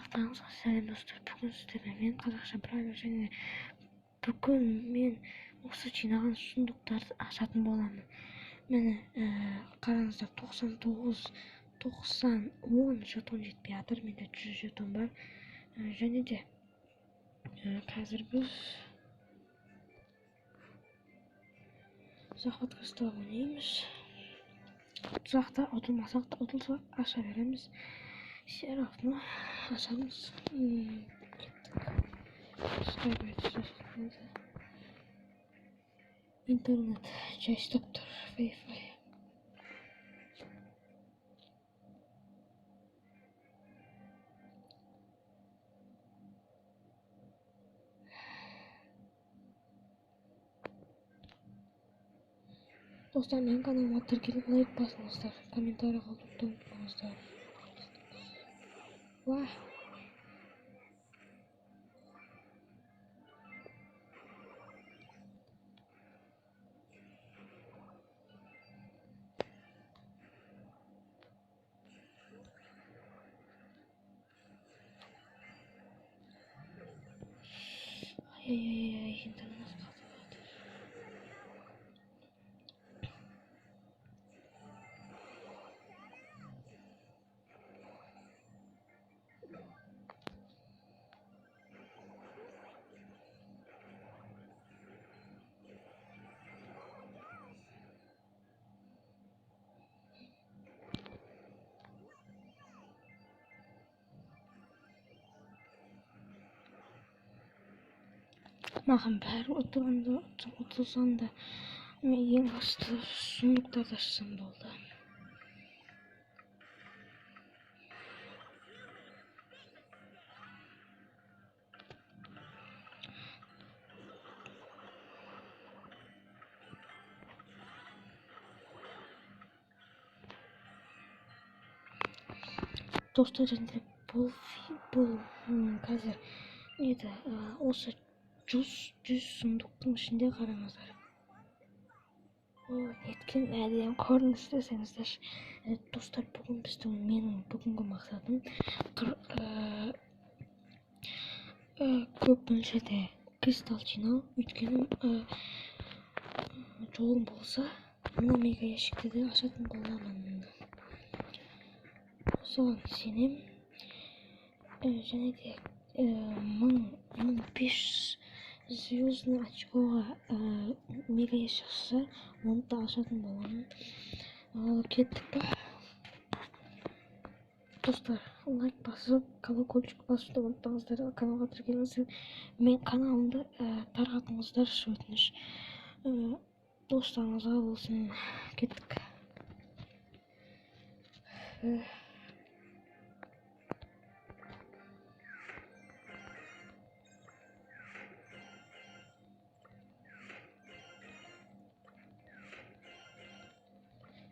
Таңсыз сәлем достар, бүгін сіздермен мен қазақша правил және бүгін мен осы жинаған сұмдықтарды ашатын боламын. Міне, қараңыздар, 99, 90, 10 жетон жетпей жатыр, менде 100 жетон бар. Және де қазір біз ұзақ подкастта ойнаймыз. Ұзақта ұтылмасақ та ұтылса аша береміз. Все равно ашамыз. Интернет жайыстап тұр, Wi-Fi. Достар, менің каналыма тіркеліп лайк басыңыздар, комментарий қалдыруды ұмытпаңыздар. Вау! Ай-яй-яй, интернет қалды. Маған бәрі ұтылсам да, мен ең басты сұмдықтарды ашсам болды. Достар, енді бұл қазір еді, осы 100 сұмдықтың ішінде қараңыздар. Неткен әдемі көрініс десеңіздер. Достар, менің бүгінгі мақсатым көп мөлшерде кристалл жинау. Өйткені жолым болса, мына мега ящикті де ашатын боламын. Соған сенем. Және де 1500 звездный очкоға мега ящик шықса, оны да ашатын боламын. Кеттік па? Достар, лайк басып, колокольчик басуды ұмытпаңыздар, каналға тіркеліңіздер. Мен каналымды тарқатыңыздаршы, өтініш. Достарыңызға болсын. Кеттік.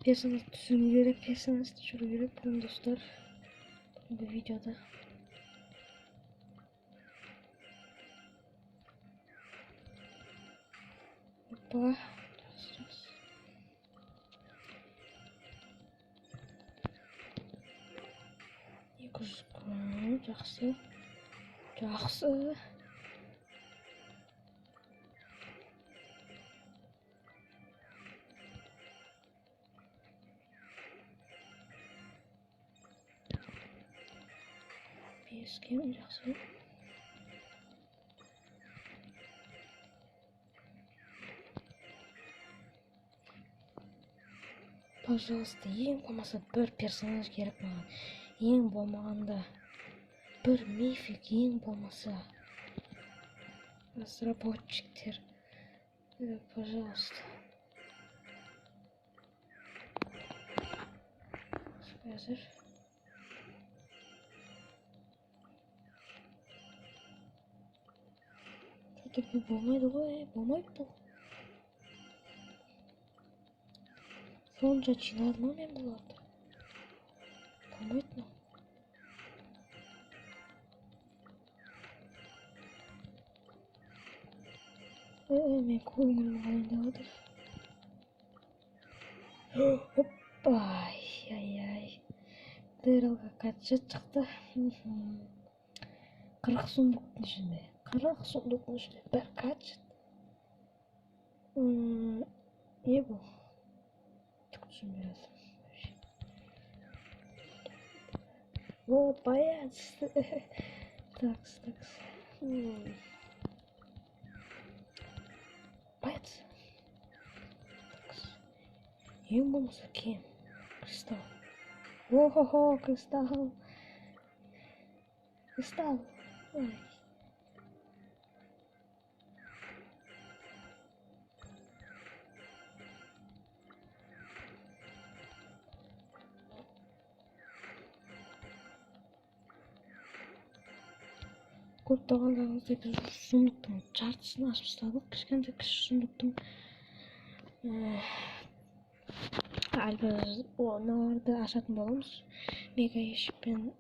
Персонажды түсіру керек, персонажды жүру керек бүгін достар. Бүгінгі видеода. Опа. Жақсы. Жақсы. Бескен жақсы. Пожалуйста, ең болмаса бір персонаж керек маған. Ең болмағанда бір мифик, ең болмаса разработчиктер. Пожалуйста. Қазір. Бұл болмайды ғой, болмайды бұл. Сонша жинадым ма мен бұларды? Болмайды мынау. Мен көңілім қалайында отыр. Опа, ай-яй-яй. Дырылға қатшы шықты. 40 so'mдуктун ичинде. 40 so'мдуктун ичинде bir gadget. Не bu? Düşünmüyorum. O bayağı. Taks. Bayağı. Taks. Yumurta kim? Kristal. Ohoho, kristal. Kristal. Ay. Kurtağanlarımızda biz sunduktan çartısını açmışlardık. Kışkınca kış sunduktan albatta o narda aşatın bolamız. Mega yeşipten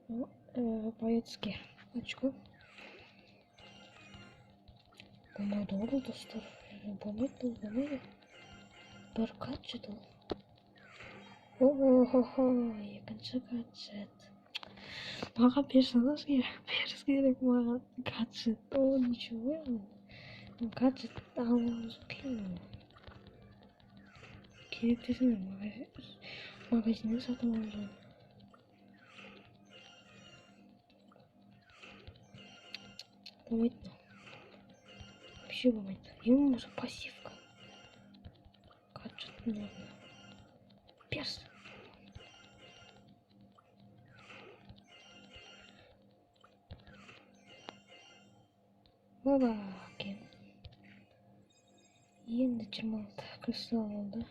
Boyetski açko. Болмайды ғой бұл достар. Болмайды. Bir gadget ол. Охо, екінші гаджет. Маған персонаж керек маған гаджет. О, ничего. Гаджет алуымыз қиын. Керек десең магазиннен сатып алып. Болмайды. Вообще болмайды. Ең болмаса пассивка. Гаджет нужно. Перс. Баба, окей. Енді 26 кристалл алды.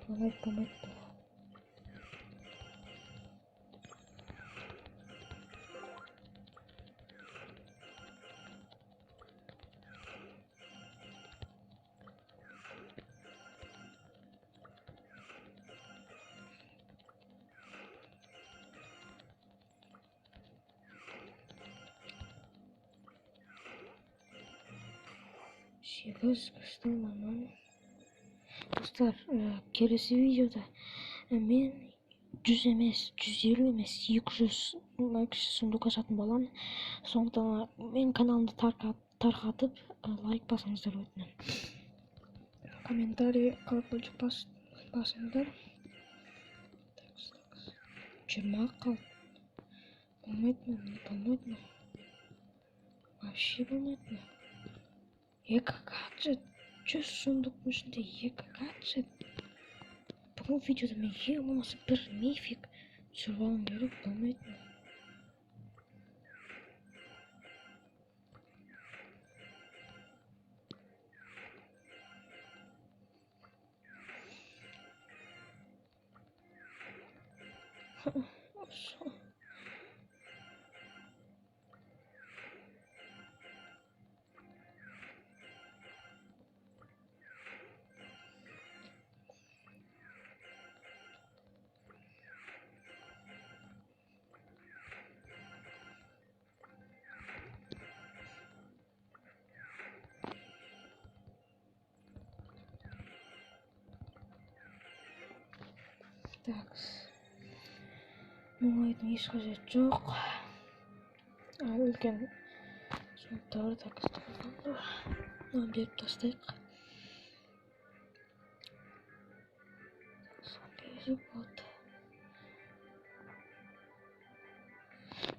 Болмайды. Сегіз кристалл нормально. Достар, келесі видеода мен 100 емес, 150 емес, 200 лайк сундук ашатын боламын. Сондықтан мен каналымды тарқатып лайк басыңыздар өтінемін. Комментарий колокольчик басыңыздар. 20 қалды. Болмайды ма? Вообще болмайды ма? Екі гаджет. 100 сундуктың ішінде 2 гаджет. Бүгін видеода мен ең болмаса бір мифик түсіріп алғым керек. Болмайды ма? Так. Мұңайдың еш қажет жоқ. Үлкен сундуктарды так ұстағаннан мынаны беріп тастайық. Беріп болды.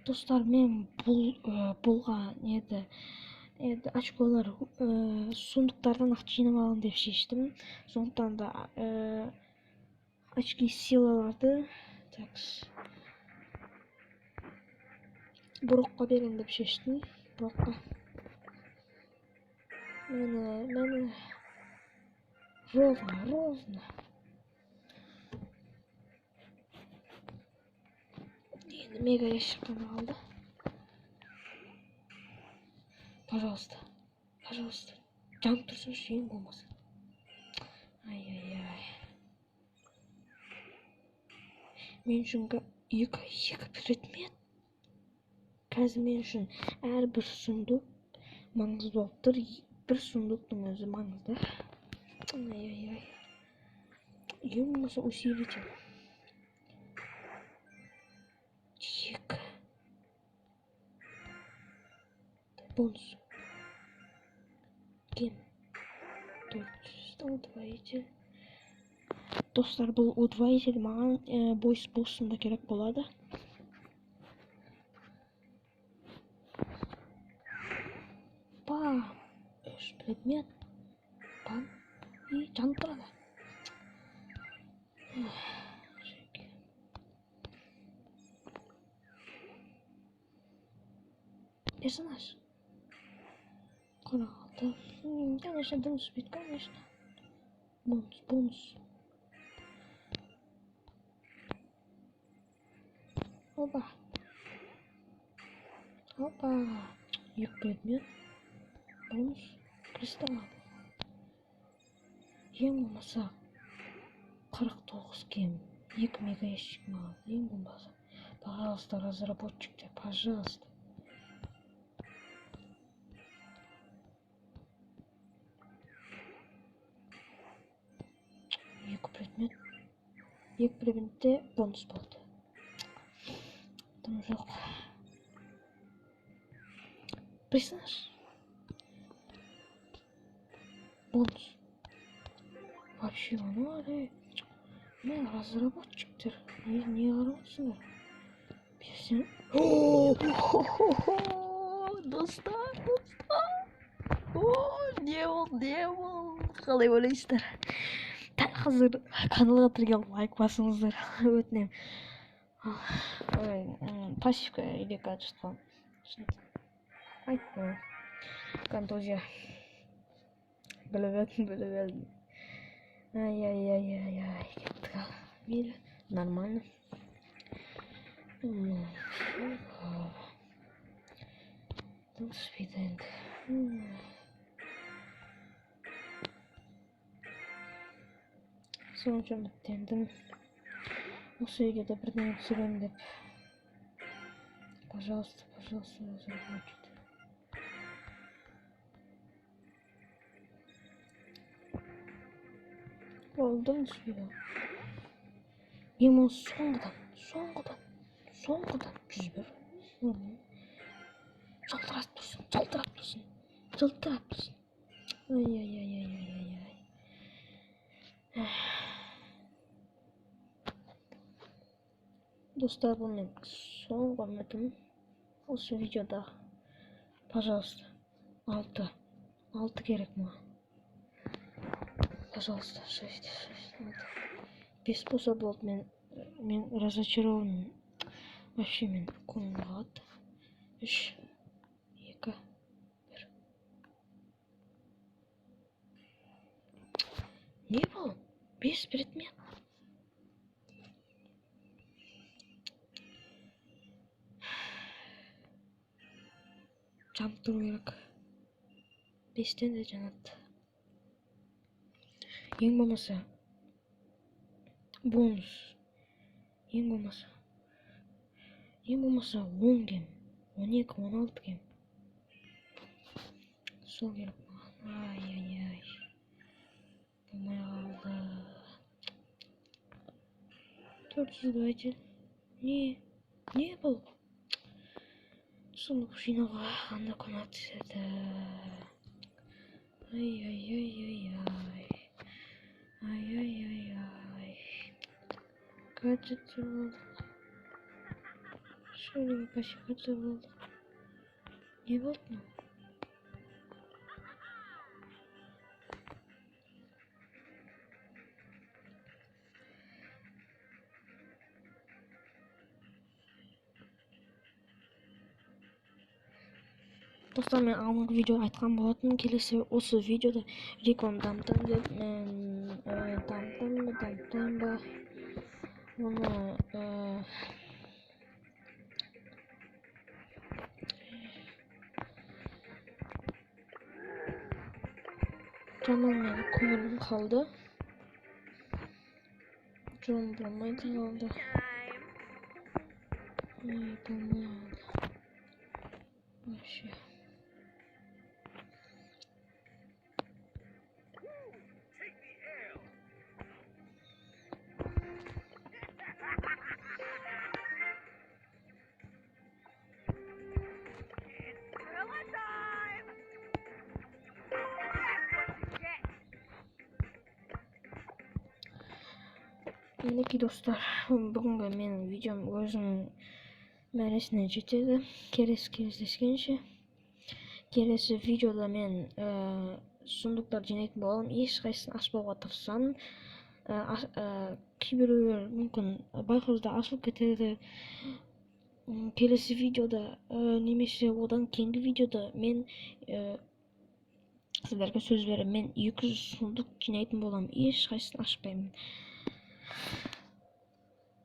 Достар, мен бұлға очколар сундуктардан ақ жинап алайын деп шештім. Сондықтан да очки силаларды Брокқа берейін деп шештім. Брокқа. Мені ровно. Енді мега ящиктен алды. Пожалуйста. Жанып тұрсыншы, ең болмаса. Ай. Мен үшін екі предмет. Қазір мен үшін әрбір сундук маңызды болып тұр. Бір сундуктың өзі маңызды. Ай. Ең болмаса усилитель. бонус. Гем. 400 удвоитель. Достар, бұл удвоитель маған бойс боссында керек болады. Бам! 3 предмет. Бам! И жанып тұрады. Персонаж. Коралда. Конечно, дым спит, конечно. Бонус. Опа. Екі предмет. Бонус. Кристалл. Ең болмаса 49 кем. 2 мега ящик маған. Ең болмаса. Пожалуйста, разработчиктер, пожалуйста. Екі предметте бонус болды. Там жоқ. Персонаж. Бонус. Вообще, мен разработчиктер. Не қарап берсем. Достар. Не бол. Қалай ойлайсыздар? Дәл қазір каналға кірген лайк басыңыздар. Өтінемін. Пассивка или качество. Айтпа. Контузия. Біліп. Ай. Кеттік ал. Мейлі. Нормально. Спиді енді. Сонша үміттендім. Осы үйге де бірдеңе түсірем деп. Пожалуйста, разработчик. Oldu suyu. Limon sonradan 101. Çıldırat dursun. Ay. Dostlar, bu benim son komedim. Осы videoda. Пожалуйста. 6 gerek mi? Пожалуйста, 6. 5 болса болды. Мен разочарован. Вообще мен көңілім қалады. 3, 2, 1. Не бұл? 5 предмет. Жанып тұру керек. 5-тен де жанады. Ең болмаса бонус. Ең болмаса 10 кем. 12, 16 кем. Сол керек маған. Ай. Болмай қалды. 400 двоитель. Не бұл? Сундук жинауға қандай көмектеседі? Ай. Гаджеттер болды. Шөлігі пассивкаттер болды. Не болды мынау? Достар, мен алдыңғы видео айтқан болатын, келесі осы видеода реклама дамытам деп, дамытайын ба. Оны жаман көңілім қалды. Жолым болмайды қалды. Болмайды. Вообще. Мінекей достар, бүгінгі менің видеом өзінің мәресіне жетеді. Келесі кездескенше. Келесі видеода мен сундуктар жинайтын боламын. Ешқайсысын ашпауға тырысамын. Кейбіреулер мүмкін байқаусызда ашылып кетеді. Келесі видеода немесе одан кейінгі видеода мен сіздерге сөз беремін, мен 200 сундук жинайтын боламын. Ешқайсысын ашпаймын.